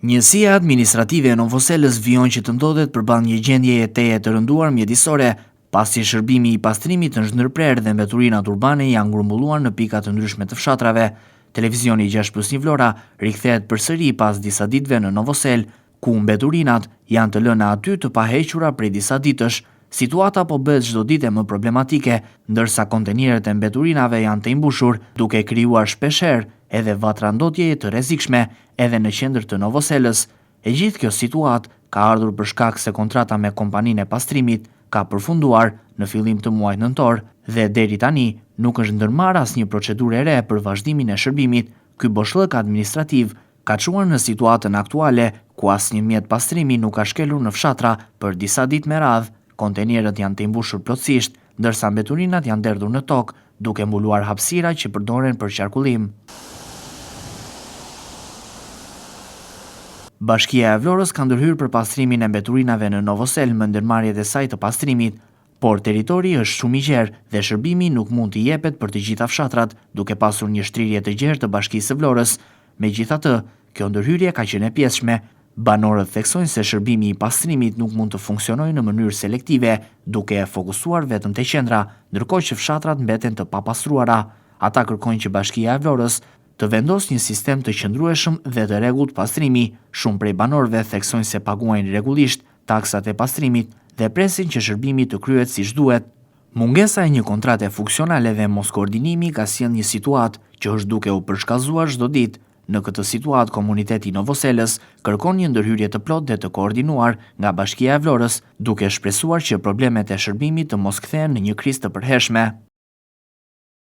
Njësia administrative e Novoselës vijon që të ndodhet përballë një gjendjeje teje të rënduar mjedisore, pasi shërbimi i pastrimit është ndërprerë dhe mbeturinat urbane janë grumbulluar në pika të ndryshme të fshatrave. Televizioni 6+1 Vlora rikthehet përsëri pas disa ditëve në Novosel, ku mbeturinat janë të lëna aty të pahequra prej disa ditësh. Situata po bëhet çdo ditë më problematike, ndërsa kontenierët e mbeturinave janë të imbushur, duke krijuar shpeshherë edhe vatra ndotjeje të rrezikshme edhe në qendër të Novoselës. E gjithë kjo situatë ka ardhur për shkak se kontrata me kompaninë e pastrimit ka përfunduar në fillim të muajit nëntor dhe deri tani nuk është ndërmarrë asnjë procedurë e re për vazhdimin e shërbimit. Ky boshllëk administrativ ka çuar në situatën aktuale ku asnjë mjet pastrimi nuk ka shkelur në fshatra për disa ditë me radhë. Kontenierët janë të imbushur plotësisht, ndërsa mbeturinat janë derdhur në tokë, duke mbuluar hapësira që përdoren për qarkullim. Bashkia e Vlorës ka ndërhyrë për pastrimin e mbeturinave në Novosel me ndërmarrjet e saj të pastrimit, por territori është shumë i gjerë dhe shërbimi nuk mund t'i jepet për të gjitha fshatrat, duke pasur një shtrirje të gjerë të Bashkisë së Vlorës. Megjithatë, kjo ndërhyrje ka qenë e pjesshme. Banorët theksojnë se shërbimi i pastrimit nuk mund të funksionojë në mënyrë selektive, duke e fokusuar vetëm te qendra, ndërkohë që fshatrat mbeten të papastruara. Ata kërkojnë që Bashkia e Vlorës të vendosë një sistem të qëndrueshëm dhe të rregullt pastrimi. Shumë prej banorëve theksojnë se paguajnë rregullisht taksat e pastrimit dhe presin që shërbimi të kryhet siç duhet. Mungesa e një kontrate funksionale dhe mos koordinimi ka sjellë një situatë që është duke u përshkallëzuar çdo ditë. Në këtë situatë, komuniteti i Novoselës kërkon një ndërhyrje të plotë dhe të koordinuar nga Bashkia e Vlorës, duke shpresuar që problemet e shërbimit të mos kthehen në një krizë të përhershme.